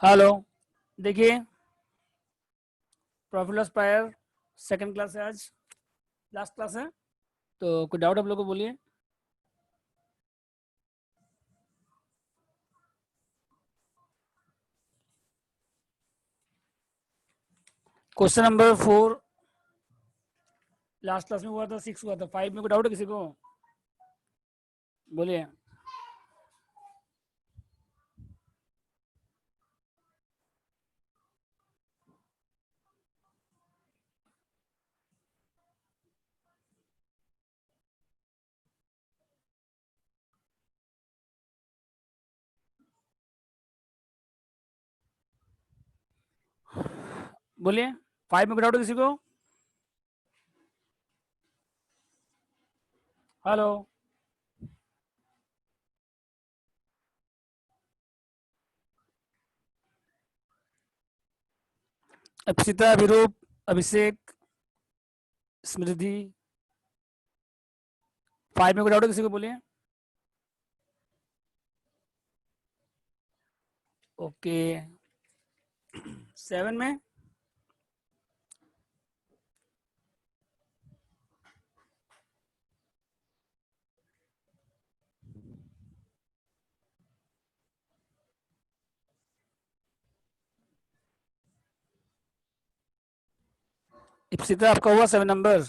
Hello. देखिए, profit loss prior second class है, आज लास्ट क्लास है। तो कोई डाउट आप लोगों को बोलिए। क्वेश्चन नंबर 4 लास्ट क्लास में हुआ था, 6 हुआ था, 5 में कोई डाउट है किसी को? बोलिए। बोलिए, 5 में कोई डाउट है किसी को? हेलो। अक्षिता, विरूप, अभिषेक, स्मृति, 5 में कोई डाउट है किसी को? बोलिए। ओके। 7 में इप्सिता आपका हुआ 7 नंबर।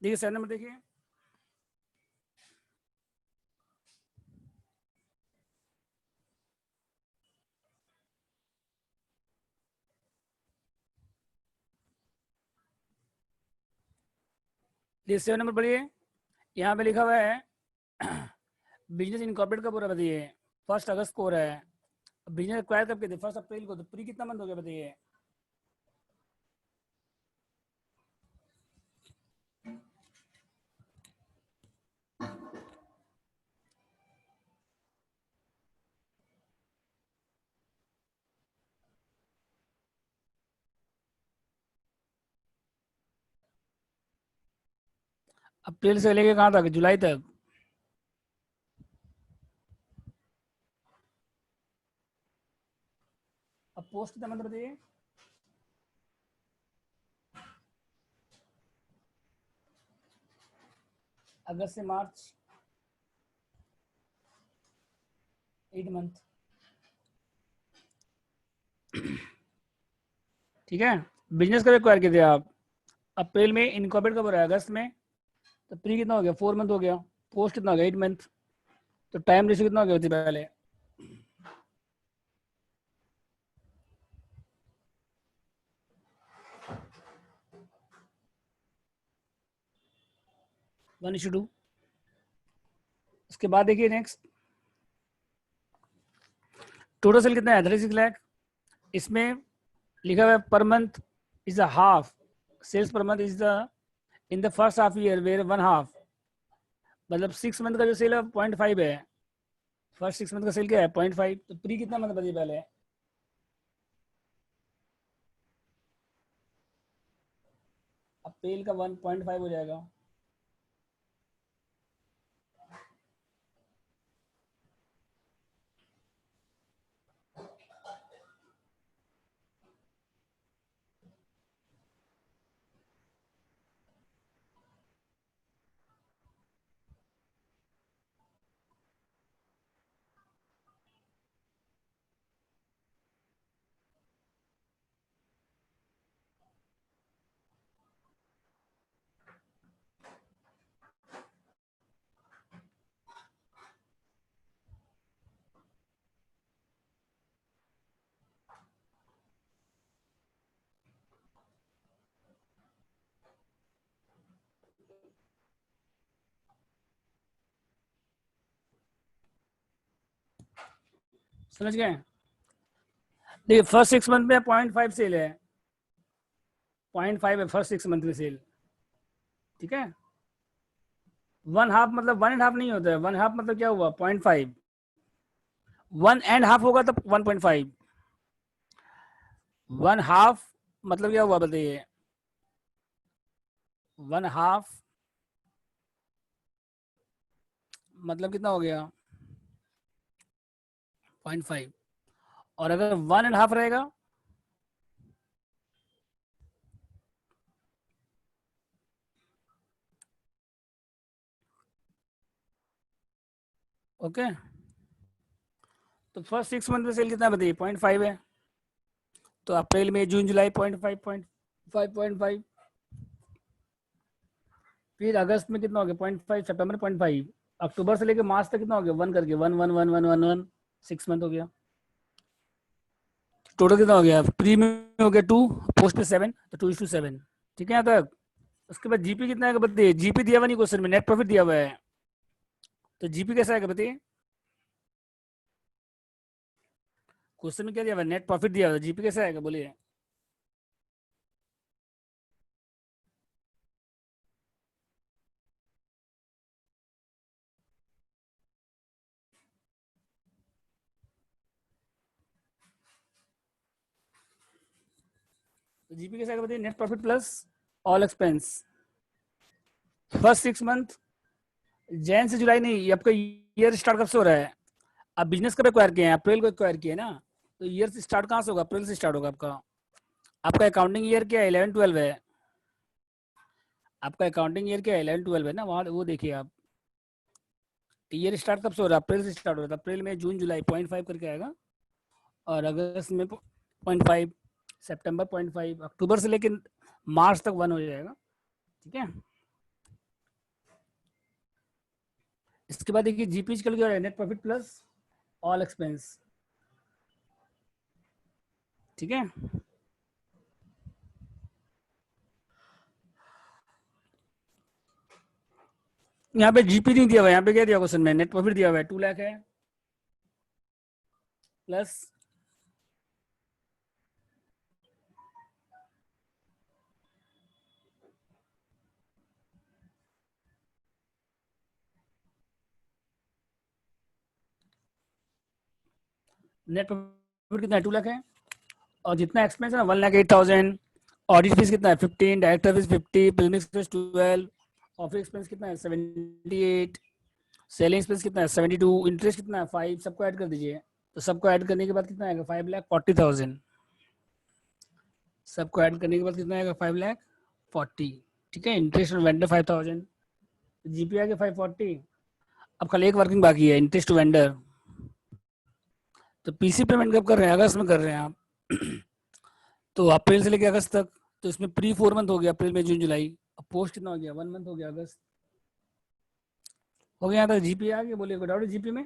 देखिए 7 नंबर देखिए, ये 7 नंबर पढ़िए। यहाँ पे लिखा हुआ है बिजनेस इनकॉर्पोरेट का पूरा बताइए। 1 अगस्त को हो रहा है। बिजनेस एक्वायर कब किया? 1 अप्रैल को। तो प्री कितना मंथ हो गया बताइए? अप्रैल से लेके कहाँ तक? जुलाई तक। अब पोस्ट कितना मंथ बताइए? अगस्त से मार्च 8 मंथ। ठीक है। बिजनेस कब एक्वायर किए थे आप? अप्रैल में। इनकॉर्पोरेट कब हो रहा है? अगस्त में। तो प्री कितना हो गया? 4 मंथ हो गया। पोस्ट कितना हो गया? 8 मंथ। तो टाइम रेशियो कितना हो गया पहले? One is to two. उसके बाद देखिए नेक्स्ट, टोटल सेल कितना है? 36 लाख। इसमें लिखा हुआ है per month is a half sales per month is the in the first half year where 1/2, मतलब 6 मंथ का जो सेल है 0.5 है। फर्स्ट 6 मंथ का सेल क्या है? 0.5। तो प्री कितना मंथ बताइए पहले? अप्रैल का 1.5 हो जाएगा। समझ गए? देखिए फर्स्ट 6 मंथ में 0.5 सेल है। 0.5 है फर्स्ट 6 मंथ में सेल। ठीक है। 1/2 मतलब 1.5 नहीं होता है। 1/2 मतलब क्या हुआ? 0.5। 1.5 होगा तो 1.5। 1/2 मतलब क्या हुआ बताइए? 1/2 मतलब कितना हो गया 0.5, और अगर 1.5 रहेगा ओके। तो फर्स्ट 6 मंथ में सेल कितना बताइए 0.5 है, तो अप्रैल मई जून जुलाई 0.5 0.5 0.5, फिर अगस्त में कितना हो गया 0.5, सितंबर 0.5, अक्टूबर से लेके मार्च तक कितना हो गया 1 करके 1 1 1 1 1 1, 6 मंथ हो गया। टोटल कितना हो गया, प्री में हो गया 2, पोस्ट में 7, तो 2:7, ठीक है यहाँ तक। उसके बाद जीपी कितना है बताइए, जीपी दिया हुआ नहीं क्वेश्चन में, नेट प्रॉफिट दिया हुआ है, तो जीपी कैसा है बताइए, क्वेश्चन में क्या दिया हुआ है, नेट प्रॉफिट दिया हुआ है, जीपी कैसा आएगा बोलिए। तो जीपी कैसा आएगा बताइए, net profit plus all expense. First 6 month, Jain से जुलाई नहीं, ये आपका ईयर स्टार्ट कब से हो रहा है, आप बिजनेस कब एक्वायर किए हैं, अप्रैल को एक्वायर किए ना, तो ईयर से स्टार्ट कहाँ से होगा, अप्रैल से स्टार्ट होगा आपका। आपका अकाउंटिंग ईयर क्या है 11 12 है, आपका अकाउंटिंग ईयर क्या है 11 12 है ना, वहाँ वो देखिए आप, ईयर स्टार्ट कब से हो रहा है, अप्रैल से स्टार्ट हो रहा है, अप्रैल में जून जुलाई 0.5 करके आएगा, और अगस्त में 0.5, सितंबर 0.5, अक्टूबर से लेकर मार्च तक 1 हो जाएगा, ठीक है। इसके बाद देखिए जीपी कल क्या है, net profit plus all expense, ठीक है। यहाँ पे जीपी नहीं दिया हुआ है, यहाँ पे क्या दिया क्वेश्चन में, नेट प्रॉफिट दिया हुआ है 2 लाख है, प्लस नेट प्रॉफिट कितना है 2 लाख है, और जितना एक्सपेंस है ना 1,08,000, ऑडिट फीस कितना है 15, director fees 50, billing expense 12, office expense कितना है 78, सेलिंग एक्सपेंस कितना है 72, इंटरेस्ट कितना है 5, सबको ऐड कर दीजिए। तो सबको ऐड करने के बाद कितना आएगा 5,40,000, सबको ऐड करने के बाद कितना आएगा 5,40,000, ठीक है। इंटरेस्ट और वेंडर 5,000, जीपी आ गया 540। अब कल एक वर्किंग बाकी है, इंटरेस्ट टू वेंडर, तो पीसी पेमेंट कब कर रहे हैं, अगस्त में कर रहे हैं आप तो अप्रैल से लेकर अगस्त तक, तो इसमें प्री 4 मंथ हो गया, अप्रैल में जून जुलाई, अब पोस्ट कितना हो गया 1 मंथ हो गया, अगस्त हो गया। यहाँ तक जीपी आ गया, बोलिए कोई डाउट जीपी में,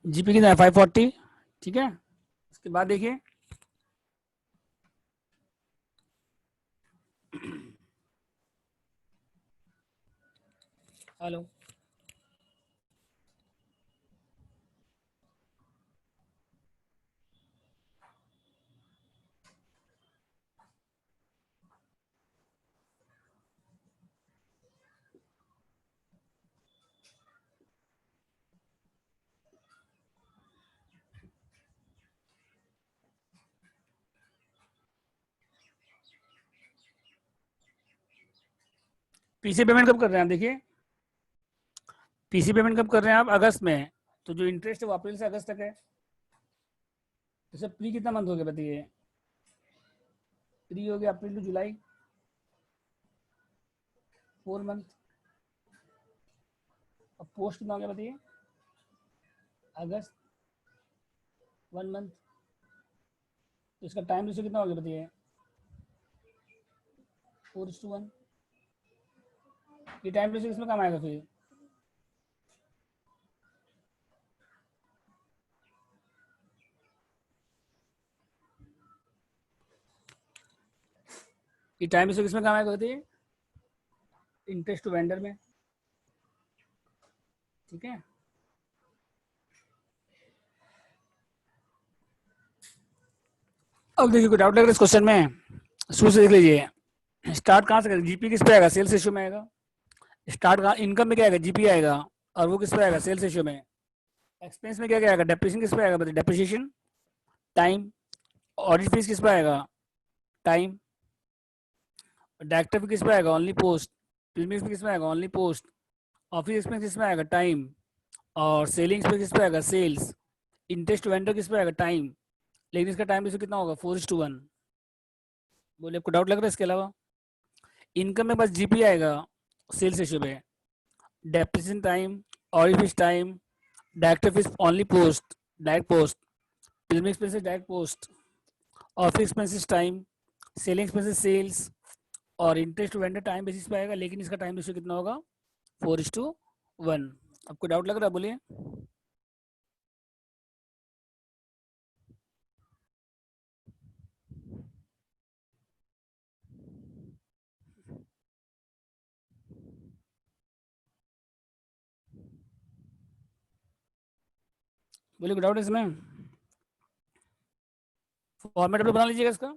जीपी कितना है 540, ठीक है। उसके बाद देखिए हेलो, पीसी पेमेंट कब कर रहे हैं आप देखिए, पीसी पेमेंट कब कर रहे हैं आप, अगस्त में, तो जो इंटरेस्ट है वो अप्रैल से अगस्त तक है, तो सर प्री कितना मंथ हो गया बताइए, प्री हो गया अप्रैल टू जुलाई 4 मंथ, अब पोस्ट कितना हो गया बताइए, अगस्त 1 मंथ, तो इसका टाइम रेशियो कितना हो गया बताइए 4:1, ये टाइम रेशियो किसमें काम आएगा फिर, ये टाइम रेशियो किसमें काम आएगा बताइए, इंटरेस्ट टू वेंडर में, ठीक है। अब देखिए कोई डाउट लग रहा है इस क्वेश्चन में, शुरू से देख लीजिए, स्टार्ट कहाँ से करें, जीपी किस पे आएगा, सेल्स रेशियो में आएगा, स्टार्ट कहाँ, इनकम में क्या आएगा जीपी आएगा, और वो किस पे आएगा सेल्स रेशियो में, एक्सपेंस में क्या क्या आएगा, डेप्रिसिएशन किस पे आएगा बताइए, डेप्रिसिएशन टाइम, ऑडिट फीस किस पे आएगा टाइम, डायरेक्ट ट्रैफिक किस में आएगा? Only post. प्रीमियम किस में आएगा? Only post. ऑफिस एक्सपेंस किस में आएगा? टाइम। और सेलिंग पे किस पे आएगा? सेल्स। इंटरेस्ट वेंडर किस पे आएगा? टाइम। लेकिन इसका टाइम रेशियो कितना होगा? 4:1। बोले आपको डाउट लग रहा है इसके अलावा? इनकम में बस जीपी आएगा सेल्स रेशियो पे। Depreciation time, audit time, direct fees only post, direct post, premium expenses direct post, office expenses time, selling expenses sales, और इंटरेस्ट वेंडर टाइम बेसिस पे आएगा। लेकिन इसका टाइम रेशियो कितना होगा? 4:1। आपको डाउट लग रहा है? बोलिए। बोलिए, कोई डाउट है इसमें? फॉर्मेट बना लीजिएगा इसका।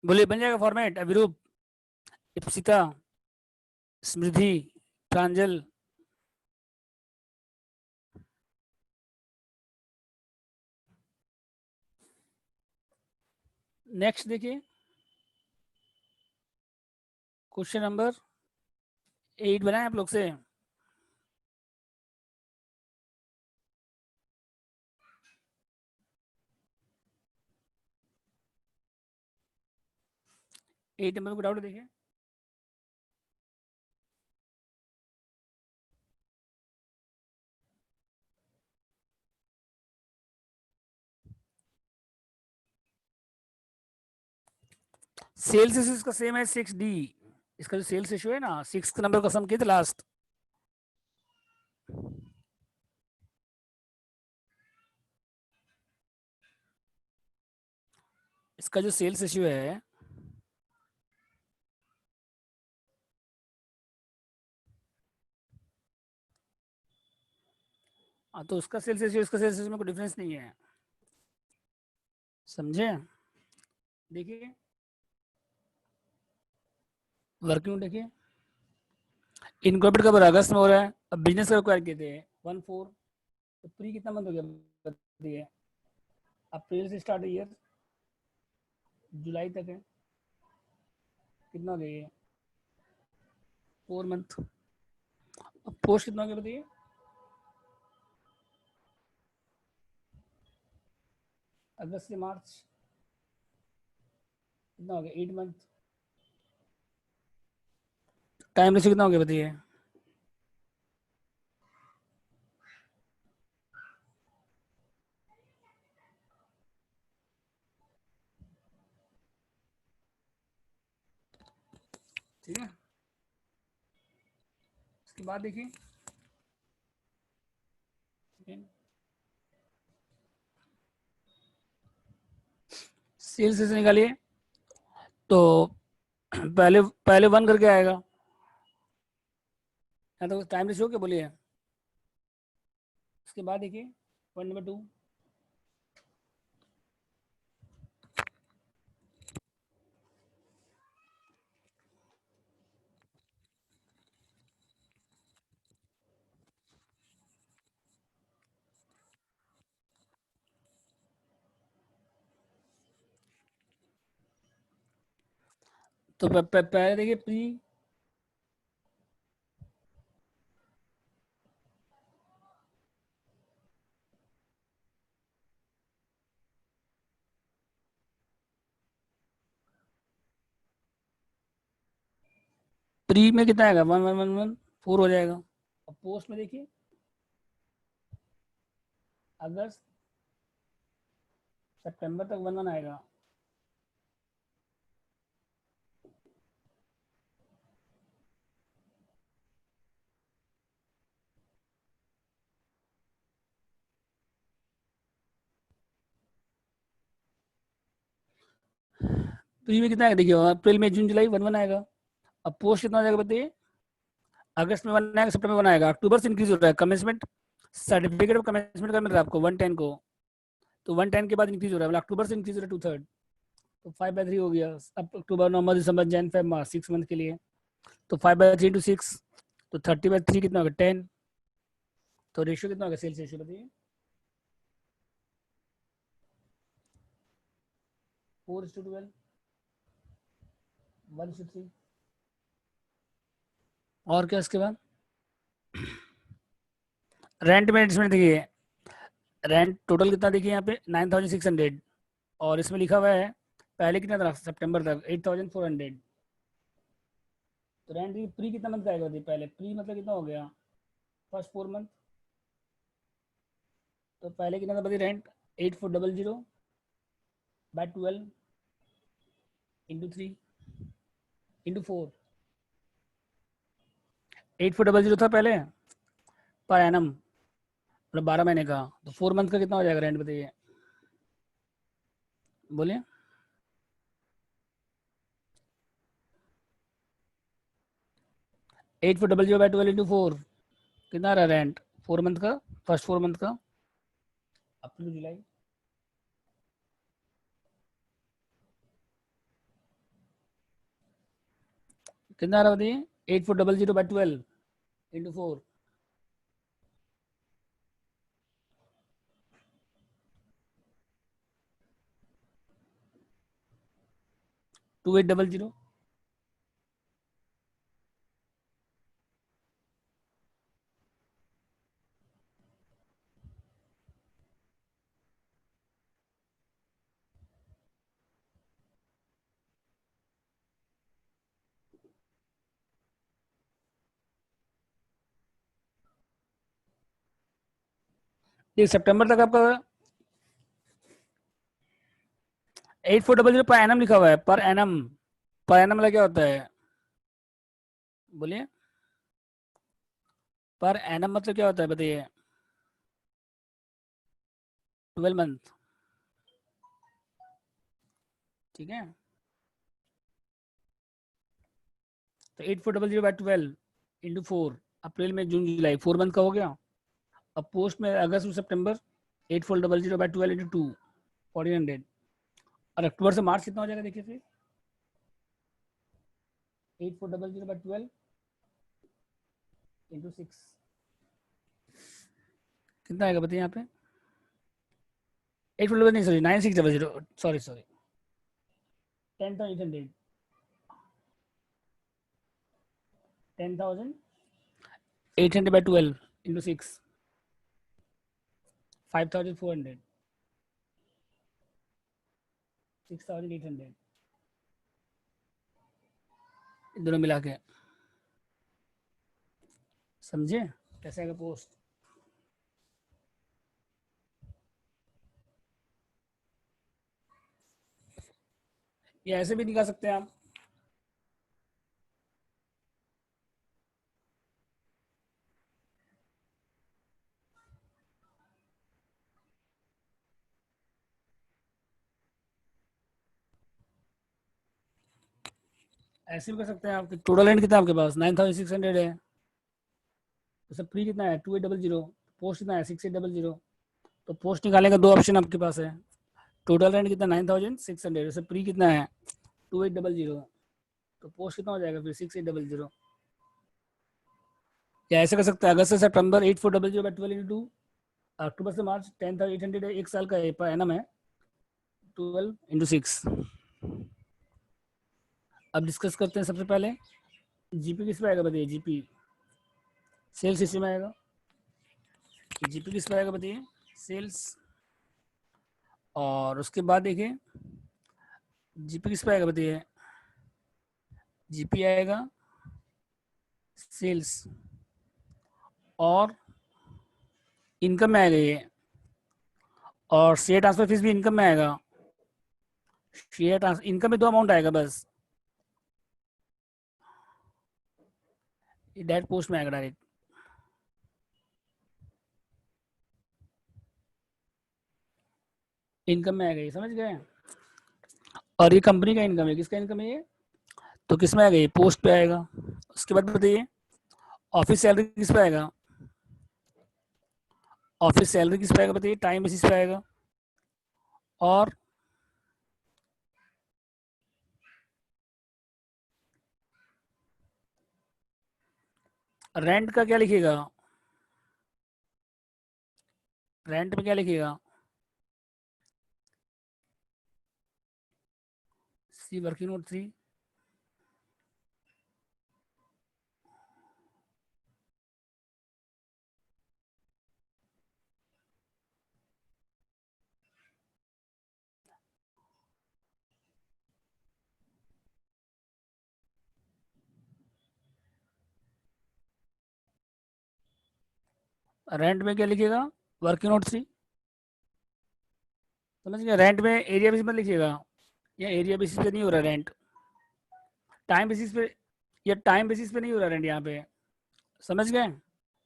बोलिए, बन जाएगा फॉर्मेट? अभिरूप, इप्सिता, स्मृति, प्रांजल। नेक्स्ट देखिए, क्वेश्चन नंबर 8 बनाए आप लोग से। एट नंबर को डाउट देखिए। सेल्स रेशियो इसका सेम है 6D। इसका जो सेल्स रेशियो है ना, 6 नंबर का सम किया था लास्ट। इसका जो सेल्स रेशियो है, तो उसका सेल्स रेशियो इसका सेल्स रेशियो में कोई डिफरेंस नहीं है। समझे? देखिए वर्किंग देखिए, इनकॉर्पोरेट कब अगस्त में हो रहा है। अब बिजनेस का रिक्वायर किए थे 1/4, तो प्री कितना मंथ हो गया बताइए? अप्रैल से स्टार्ट ईयर, जुलाई तक है, कितना हो गया ये? 4 मंथ। अब पोस्ट कितना हो गया बताइए? अगस्त से मार्च कितना हो गया? 8 मंथ। टाइम रेशियो कितना हो गया बताइए? ठीक है, इसके बाद देखिए, सेल्स से निकालिए। तो पहले पहले 1 करके आएगा, या तो टाइम रेशियो क्या बोलिए। उसके बाद देखिए पॉइंट नंबर 2, तो पहले देखिए प्री, प्री में कितना आएगा? 1,111,4 हो जाएगा। और पोस्ट में देखिए अगस्त सितंबर तक 1,1 आएगा। प्री में कितना आएगा देखिए? अप्रैल मई जून जुलाई 1,1 आएगा। अब पोस्ट कितना आ जाएगा बताइए? अगस्त में 1 आएगा, सितंबर में 1 आएगा, अक्टूबर से इंक्रीज हो रहा है। कमेंसमेंट सर्टिफिकेट ऑफ कमेंसमेंट का मिल रहा है आपको 110 को, तो 110 के बाद इंक्रीज हो रहा है, मतलब अक्टूबर से इंक्रीज हो रहा है 2/3, तो 5/3 हो गया। अब अक्टूबर नवंबर दिसंबर जैन फेब मार्च 6 मंथ के लिए, तो 5/3 इंटू 6, तो 30/3 कितना होगा? 10। तो रेशियो कितना होगा सेल्स रेशियो बताइए? 4:12, 1:3। और क्या इसके बाद? रेंट में इसमें देखिए, रेंट टोटल कितना देखिए यहाँ पे 9,600, और इसमें लिखा हुआ है पहले कितना था सितंबर तक 8,400। तो रेंट प्री कितना मंथ का आएगा? पहले प्री मतलब कितना हो गया, फर्स्ट 4 मंथ। तो पहले कितना था बताइए रेंट? 8,400 bye 12 into 3 into 4। 8,400 था पहले पर एनम, मतलब 12 महीने का। तो 4 मंथ का कितना हो जाएगा रेंट बताइए, बोलिए। 8,400 बाय 12 इंटू 4 कितना आ रहा है रेंट 4 मंथ का, फर्स्ट 4 मंथ का, अप टू जुलाई। कितना आ रहा बताइए? 8,400 बाय 12 इंटू 4, 2,800। ये सितंबर तक आपका 8,400 पर एनम लिखा हुआ है, पर एनम। पर एनम मतलब क्या होता है, बोलिए। पर एनम मतलब क्या होता है बताइए? 12 मंथ, ठीक है। तो 8,400 बाय 12 इंटू 4, अप्रैल में जून जुलाई 4 मंथ का हो गया। अब पोस्ट में अगस्त और सितंबर 8,400 बाय 12 इंटू 2, 1,400। और अक्टूबर से मार्च कितना हो जाएगा देखिए फिर? 8,400 बाय 12 इंटू 6 कितना आएगा बताइए यहाँ पे? 8,400 नहीं, sorry 9,600, sorry sorry 10,800, 10,800 by 12 into 6, 5,400, 6,800, दोनों मिला के। समझे कैसे आएगा पोस्ट? ये ऐसे भी निकाल सकते हैं आप। ऐसे भी कर सकते हैं आप। टोटल एंड कितना है आपके पास? 9,600 है। तो सब फ्री कितना है? 2,800। पोस्ट कितना है? 6,800। तो पोस्ट निकालने का दो ऑप्शन आपके पास है। टोटल रेंट कितना? 9,600। जैसे प्री कितना है? 2,800। तो पोस्ट कितना हो जाएगा फिर? 6,800। या ऐसे कर सकते हैं, अगस्त से सितंबर 8,400 बाय 12 इंटू 2, अक्टूबर से मार्च 10,800 एक साल का पर एनम है, 12 इंटू 6। अब डिस्कस करते हैं। सबसे पहले जीपी किस पे आएगा बताइए? जीपी सेल्स इसी में आएगा। जीपी किस पे आएगा बताइए? सेल्स। और उसके बाद देखिए जीपी किस पे आएगा बताइए? जीपी आएगा सेल्स, और इनकम में आएगा ये, और शेयर ट्रांसफर फीस भी इनकम में आएगा। शेयर ट्रांसफर इनकम में दो अमाउंट आएगा बस, डायरेक्ट पोस्ट में आएगा डायरेक्ट। इनकम में आएगा ये, समझ गए? और ये कंपनी का इनकम है। किसका इनकम है ये? तो किस में आएगा ये? पोस्ट पे आएगा। उसके बाद बताइए ऑफिस सैलरी किस पे आएगा? ऑफिस सैलरी किस पे आएगा बताइए? टाइम बेसिस पे आएगा। और रेंट का क्या लिखिएगा? रेंट में क्या लिखिएगा? सी वर्किंग नोट 3, रेंट में क्या लिखिएगा, वर्किंग नोट 3, समझ गए। रेंट में एरिया बेसिस पर लिखिएगा, या एरिया बेसिस पे नहीं हो रहा रेंट, टाइम बेसिस पे, या टाइम बेसिस पे नहीं हो रहा रेंट यहाँ पे, समझ गए,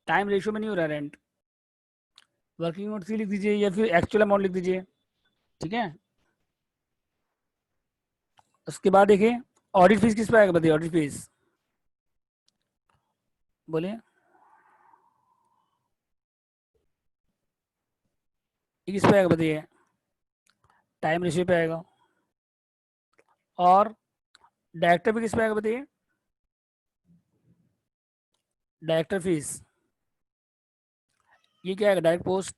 टाइम रेशियो में नहीं हो रहा रेंट। वर्किंग नोट 3 लिख दीजिए या फिर एक्चुअल अमाउंट लिख दीजिए, ठीक है। उसके बाद देखिए ऑडिट फीस किस पे आएगा, बताइए ऑडिट फीस, बोलिए ये किस पे आएगा, बताइए टाइम रेशियो पे आएगा। और डायरेक्टर भी किस पे आएगा, बताइए डायरेक्टर फीस, ये क्या आएगा, डायरेक्ट पोस्ट।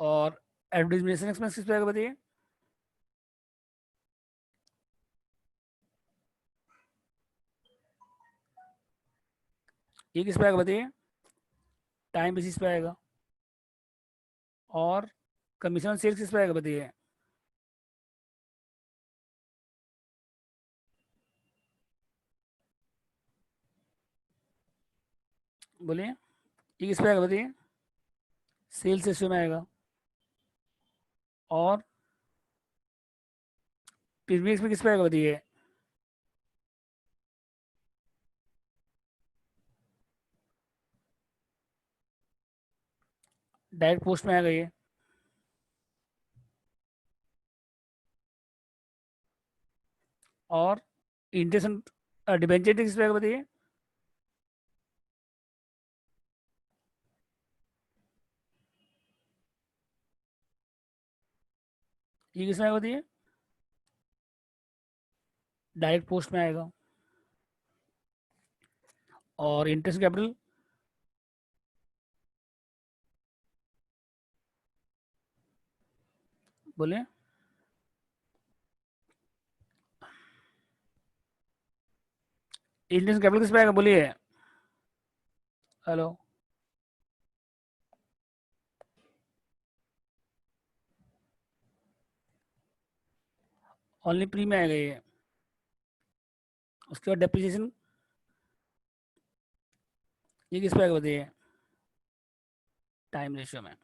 और एडवर्टाइजेशन एक्सपेंस किस पे आएगा, बताइए ये किस पे आएगा, बताइए टाइम बेसिस पे आएगा। और कमीशन सेल्स किस पे आएगा, बताइए बोलिए ये किस पे आएगा, बताइए सेल्स रेशियो में आएगा। और प्रीमियम में किस पे आएगा, बताइए डायरेक्ट पोस्ट में आएगा ये। और इंटरेस्ट डिबेंचर किस पे आएगा, बताइए ये किस में आएगा, बताइए डायरेक्ट पोस्ट में आएगा। और इंटरेस्ट कैपिटल, बोलिए इंटरेस्ट कैपिटल किस पे आएगा, बोलिए हेलो। ओनली प्री में आएगा ये। उसके बाद डेप्रिसिएशन, ये किस पे आएगा, बताइए टाइम रेशियो में।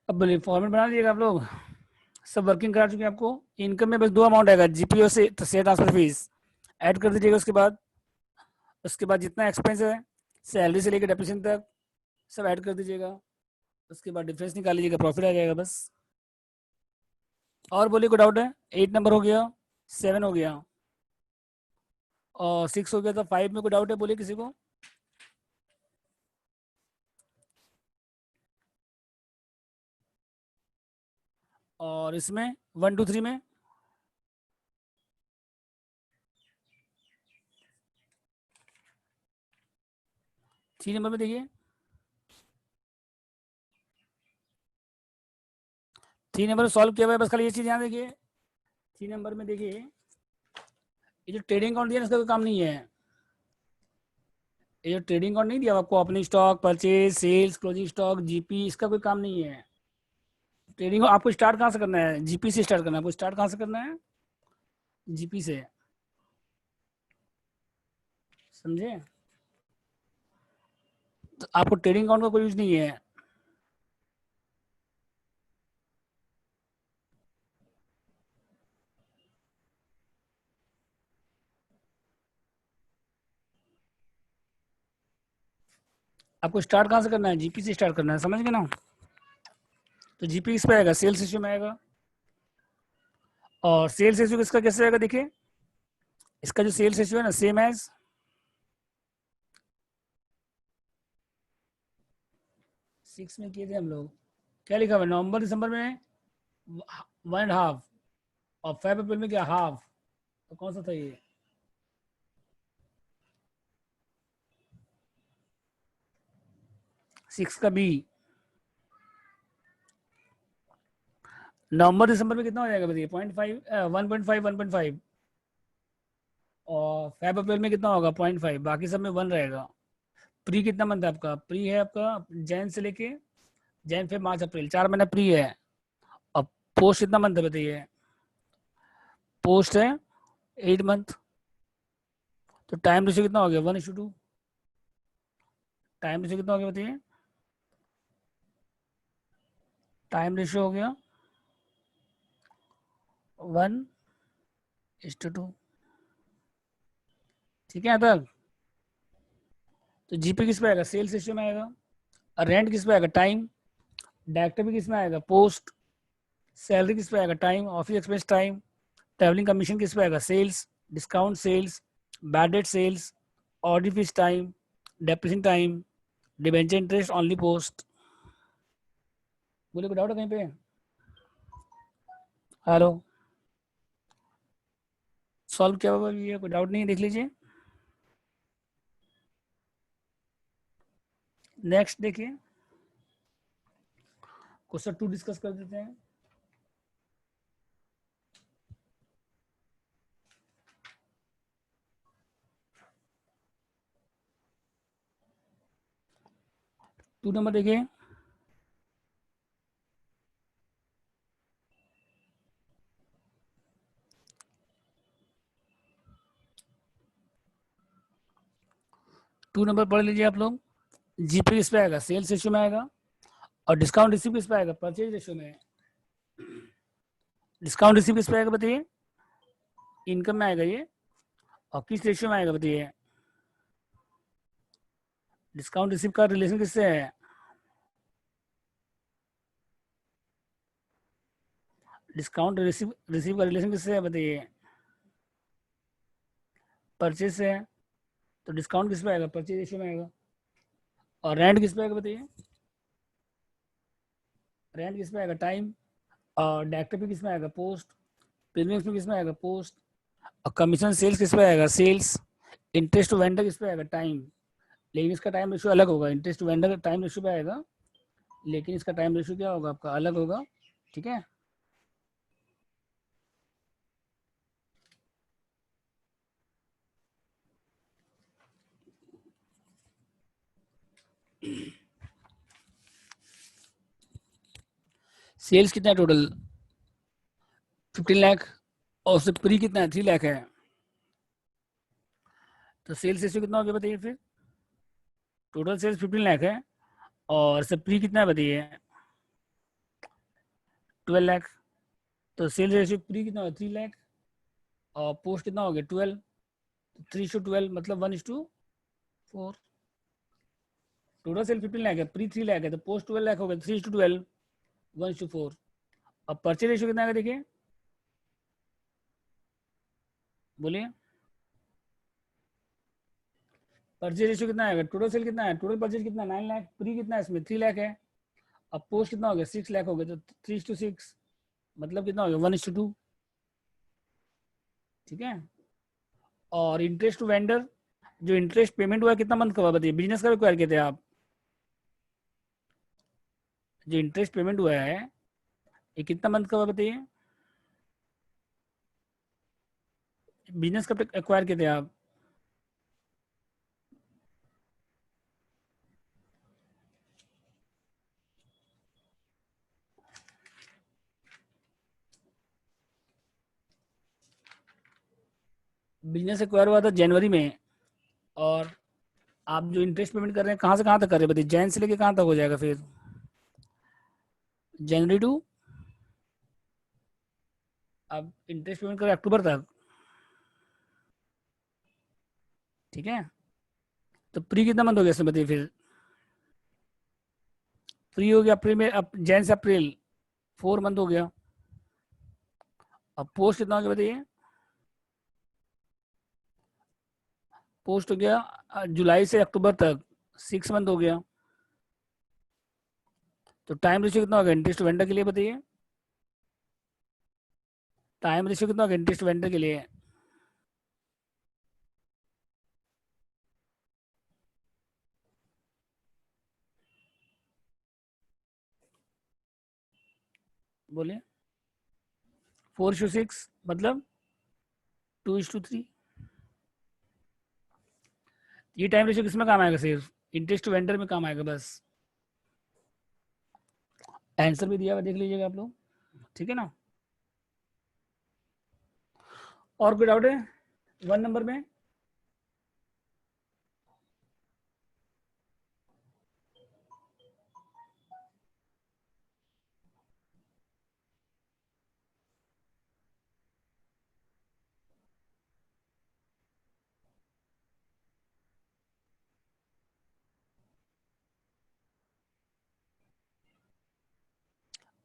अब बोलिए फॉर्मेट बना लीजिएगा आप लोग, सब वर्किंग करा चुके हैं आपको। इनकम में बस दो अमाउंट आएगा, जीपीओ से शेयर ट्रांसफर फीस ऐड कर दीजिएगा। उसके बाद जितना एक्सपेंस है सैलरी से लेकर डेप्रिसिएशन तक सब ऐड कर दीजिएगा। उसके बाद डिफरेंस निकाल लीजिएगा, प्रॉफिट आ जाएगा बस। और बोलिए कोई डाउट है, 8 नंबर हो गया, 7 हो गया और 6 हो गया, तो 5 में कोई डाउट है, बोलिए किसी को। और इसमें 1 2 3 में 3 नंबर में देखिए, 3 नंबर सॉल्व किया हुआ है, बस खाली ये चीज़ ध्यान देखिए। 3 नंबर में देखिए ये जो ट्रेडिंग अकाउंट दिया ना, इसका कोई काम नहीं है। ये जो ट्रेडिंग अकाउंट नहीं दिया आपको, opening stock, purchase, sales, closing stock, GP, इसका कोई काम नहीं है। ट्रेडिंग आपको स्टार्ट कहाँ से करना है, जीपी से स्टार्ट करना है। आपको स्टार्ट कहाँ से करना है, जीपी से, समझे। तो आपको ट्रेडिंग अकाउंट का कोई यूज नहीं है। आपको स्टार्ट कहाँ से करना है, जीपी से स्टार्ट करना है, समझ गए ना। तो जीपी किस पे आएगा, सेल्स रेशियो में आएगा। और सेल्स रेशियो किसका कैसे आएगा, देखिए इसका जो सेल्स रेशियो है ना, सेम एज 6 में किए थे हम लोग। क्या लिखा हुआ है, नवंबर दिसंबर में 1.5 और फेब अप्रैल में क्या हाफ, तो कौन सा था ये। 6 का बी। नवंबर दिसंबर में कितना हो जाएगा बताइए? 0.5, 1.5, 1.5। और फेब अप्रैल में कितना होगा? 0.5। बाकी सब में 1 रहेगा। प्री कितना मंथ है आपका? प्री है आपका जैन से लेके जैन, फेब, मार्च, अप्रैल, 4 महीना प्री है। अब पोस्ट कितना मंथ है बताइए? पोस्ट है 8 मंथ। तो टाइम रेशियो कितना हो गया? 1:2। टाइम रेशियो कितना हो गया बताइए? टाइम रेशियो हो गया 1:2। ठीक है यहाँ तक? तो जीपी किस पे आएगा? सेल्स रेशियो में आएगा। और रेंट किस पे आएगा? टाइम। डायरेक्टर भी किस में आएगा? पोस्ट। सैलरी किस पे आएगा? Time. Office expense time. Travelling commission किस पे आएगा? Sales. Discount sales. Bad debt sales. Audit fees time. Depreciation time. Debenture interest only post. बोले कोई डाउट है कहीं पे? हेलो, सॉल्व क्या होगा ये? कोई डाउट नहीं है? देख लीजिए। नेक्स्ट देखिए, क्वेश्चन 2 डिस्कस कर देते हैं। टू नंबर देखिए, टू नंबर पढ़ लीजिए आप लोग। जीपी किस पे आएगा? सेल्स रेशियो में आएगा। और डिस्काउंट रिसीव किस पे आएगा? परचेज रेशियो में। डिस्काउंट रिसीव किस पे आएगा बताइए? इनकम में आएगा ये। और किस रेशियो में आएगा बताइए? डिस्काउंट रिसीव का रिलेशन किससे है? डिस्काउंट रिसीव रिसीव का रिलेशन किससे है बताइए? परचेज से है। तो डिस्काउंट किस पे आएगा? परचेज रेशियो में आएगा। और रेंट किस पे आएगा बताइए? रेंट किस पे आएगा? टाइम। और डायरेक्टर पे किस में आएगा? पोस्ट। प्रीमियम में किस में आएगा? पोस्ट। और कमीशन सेल्स किस पे आएगा? सेल्स। इंटरेस्ट टू वेंडर किस पे आएगा? टाइम। लेकिन इसका टाइम रेशियो अलग होगा। इंटरेस्ट टू वेंडर का टाइम रेशियो पे आएगा, लेकिन इसका टाइम रेशियो क्या होगा आपका? अलग होगा। ठीक है। सेल्स कितना है टोटल? 15 लाख। और उससे प्री कितना है? 3 लाख है। तो सेल्स रेशियो कितना हो गया बताइए फिर? टोटल सेल्स 15 लाख है और सब प्री कितना है बताइए? 12 लाख। तो सेल्स रेशियो प्री कितना होगा? 3 लाख। और पोस्ट कितना हो गया? 12। तो 3:12 मतलब 1:4। टोटल सेल 15 लाख है, प्री 3 लाख है, तो पोस्ट 12 लाख हो गया। 3:12 1:4। अब परचेज रेशियो कितना है देखिए? बोलिए, परचेज रेशियो कितना आएगा? टोटल सेल कितना है? टोटल परचेज कितना? 9 लाख। प्री कितना है इसमें? 3 लाख है। अब पोस्ट कितना हो गया? 6 लाख हो गया। तो 3:6 मतलब कितना हो गया? 1:2। ठीक है। और इंटरेस्ट टू वेंडर, जो इंटरेस्ट पेमेंट हुआ कितना मंथ का हुआ बताइए? बिजनेस का रिक्वायर किए थे आप? जो इंटरेस्ट पेमेंट हुआ है ये कितना मंथ का हुआ बताइए? बिजनेस कब एक्वायर किए थे आप? बिजनेस एक्वायर हुआ था जनवरी में। और आप जो इंटरेस्ट पेमेंट कर रहे हैं कहाँ से कहाँ तक कर रहे हैं बताइए? जैन से लेके कहाँ तक हो जाएगा फिर? जनवरी टू आप इंटरेस्ट पेमेंट कर रहे हैं अक्टूबर तक। ठीक है। तो प्री कितना मंथ हो गया इसमें बताइए फिर? प्री हो गया अप्रैल में, अब जैन से अप्रैल 4 मंथ हो गया। अब पोस्ट कितना हो गया बताइए? पोस्ट हो गया जुलाई से अक्टूबर तक 6 मंथ हो गया। तो टाइम रेशियो कितना होगा इंटरेस्ट वेंडर के लिए बताइए? टाइम रेशियो कितना होगा इंटरेस्ट वेंडर के लिए? बोलिए 4:6 मतलब 2:3। ये टाइम रेशियो किसमें काम आएगा? सिर्फ इंटरेस्ट टू वेंडर में काम आएगा बस। आंसर भी दिया हुआ देख लीजिएगा आप लोग, ठीक है ना। और कोई डाउट है 1 नंबर में?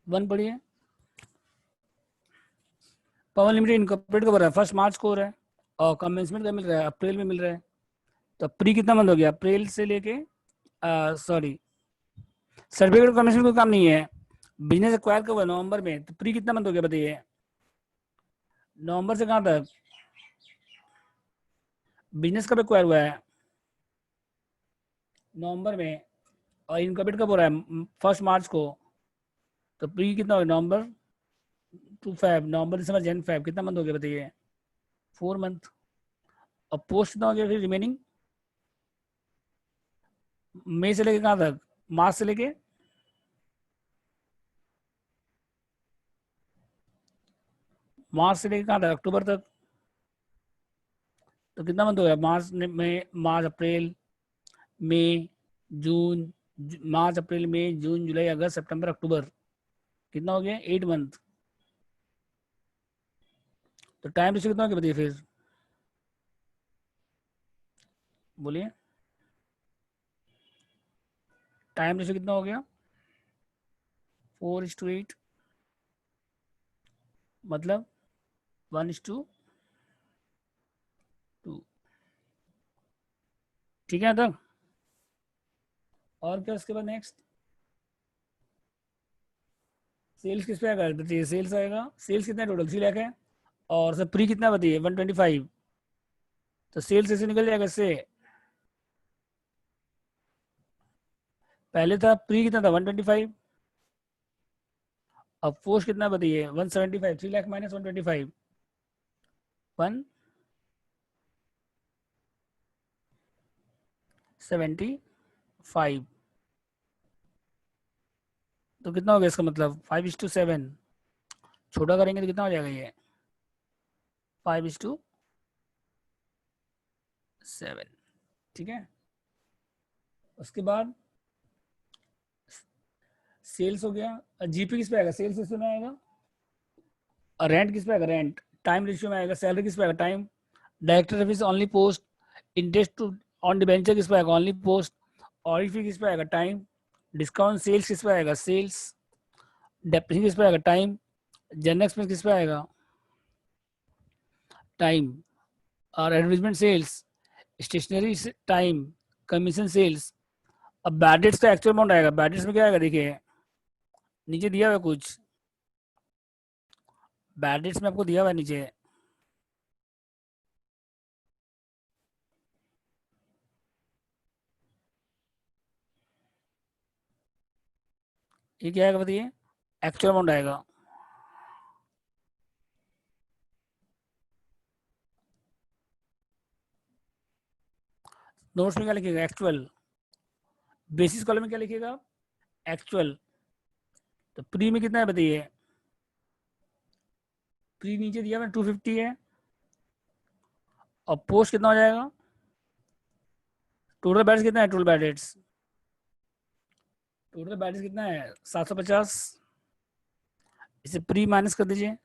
वन पढ़िए। पवन लिमिटेड इनकॉर्पोरेट कब हो रहा है? 1 मार्च को हो रहा है। और कमेंसमेंट कब मिल रहा है? अप्रैल में मिल रहा है। तो प्री कितना मंथ हो गया? अप्रैल से लेके सॉरी, सर्टिफिकेट कमीशन कोई काम नहीं है। बिजनेस एक्वायर कब हुआ? नवंबर में। तो प्री कितना मंथ हो गया बताइए? नवंबर से कहाँ तक? बिजनेस कब एक्वायर हुआ है? नवंबर में। और इनकॉर्पोरेट कब हो रहा है? 1 मार्च को। तो प्री कितना हो गया? नवंबर टू फेब, नवंबर दिसंबर जन फेब, कितना मंथ हो गया बताइए? 4 मंथ। और पोस्ट कितना हो गया फिर रिमेनिंग? मई से लेके कहाँ तक? मार्च से लेके कहाँ तक? अक्टूबर तक। तो कितना मंथ हो गया? मार्च में, मार्च अप्रैल मई जून, मार्च अप्रैल मई जून जुलाई अगस्त सितंबर अक्टूबर, कितना हो गया? 8 मंथ। तो टाइम रेशियो कितना हो गया बताइए फिर? बोलिए टाइम रेशियो कितना हो गया? 4:8 मतलब 1:2। ठीक है तब। और क्या उसके बाद नेक्स्ट? सेल्स किस पे आएगा बताइए? सेल्स आएगा। सेल्स कितना टोटल? 3 लाख है। और सर प्री कितना बताइए? 125। तो सेल्स ऐसे निकल जाएगा इससे। पहले था प्री कितना था? 125। अब पोस्ट कितना बताइए? 175। 3 लाख माइनस 125, 175। तो कितना हो गया इसका मतलब? 5:7। छोटा करेंगे तो कितना हो जाएगा ये? 5:7। ठीक है। उसके बाद सेल्स हो गया। जीपी किस पे आएगा? सेल्स इसमें आएगा। और रेंट किस पे आएगा? रेंट। टाइम रेशियो में आएगा। सैलरी किस पे आएगा? Time. Director office only post. Interest to on debenture किस पे आएगा? Only post. ऑडिट फी किस पे आएगा? टाइम। डिस्काउंट सेल्स किस पे आएगा? सेल्स। डेप्रिसिएशन किस पे आएगा? टाइम। जनरल एक्सपेंस किस पे आएगा? टाइम। और advertisement sales, stationery time, commission sales. अब बैड डेट्स का एक्चुअल अमाउंट आएगा। बैड डेट्स में क्या आएगा देखिए, नीचे दिया हुआ है कुछ। बैड डेट्स में आपको दिया हुआ है नीचे। ये क्या आएगा बताइए? एक्चुअल अमाउंट आएगा। नोट्स में क्या लिखिएगा? एक्चुअल। बेसिस कॉलम में क्या लिखिएगा? एक्चुअल। तो प्री में कितना है बताइए? प्री नीचे दिया हुआ 250 है। और पोस्ट कितना हो जाएगा? टोटल बैलेंस कितना है? टोटल बैलेंस, टोटल बैलेंस कितना है? 750। इसे प्री माइनस कर दीजिए,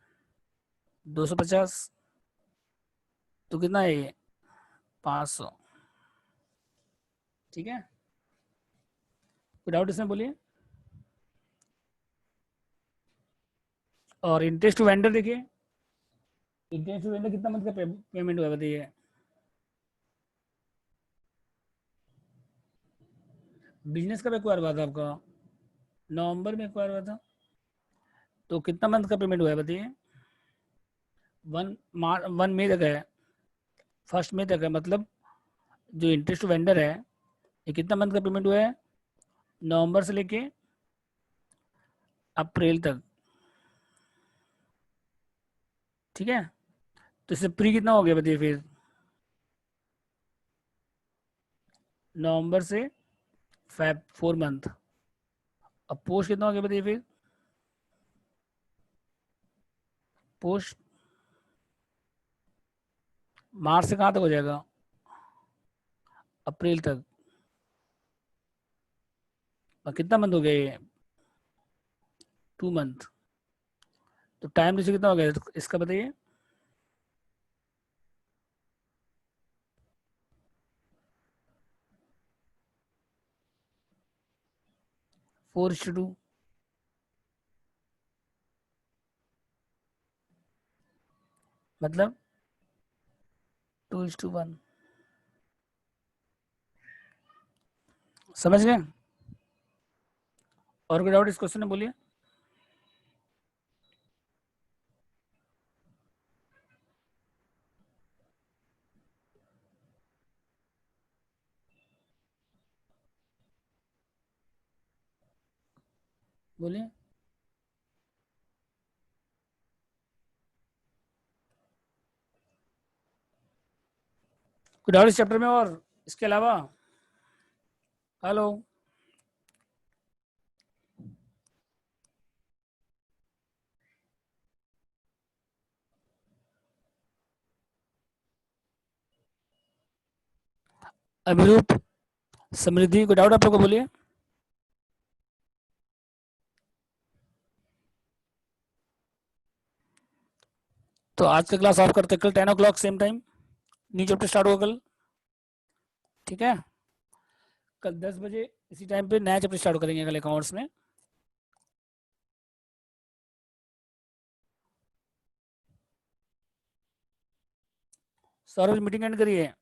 250। तो कितना है ये? 500। ठीक है। कोई डाउट इसमें बोलिए। और इंटरेस्ट टू वेंडर देखिए, इंटरेस्ट टू वेंडर कितना मंथ का पेमेंट हुआ बताइए? बिजनेस कब एक्वायर हुआ था आपका? नवंबर में एक्वायर हुआ था। तो कितना मंथ का पेमेंट हुआ है बताइए? 1 मई तक है। 1 मई तक है। मतलब जो इंटरेस्ट वेंडर है, ये कितना मंथ का पेमेंट हुआ है? नवंबर से लेके अप्रैल तक। ठीक है, तो इससे प्री कितना हो गया बताइए फिर, नवंबर से फेब 4 मंथ। अब पोस्ट कितना हो गया बताइए फिर, पोस्ट मार्च से कहाँ तक हो जाएगा, अप्रैल तक। और कितना मंथ हो गया ये, 2 मंथ। तो टाइम रेशियो कितना हो गया इसका बताइए, 4:2, मतलब 2:1। समझ गए? और कोई डाउट इस क्वेश्चन में बोलिए। बोलिए, कोई डाउट इस चैप्टर में और इसके अलावा? हेलो, अभिरूप, समृद्धि, कोई डाउट आप लोग को बोलिए। तो आज का क्लास ऑफ करते, कल 10 o'clock same time new chapter start होगा कल। ठीक है, कल 10 बजे इसी टाइम पे नया चैप्टर स्टार्ट करेंगे कल अकाउंट्स में। सौरभ मीटिंग एंड करिए।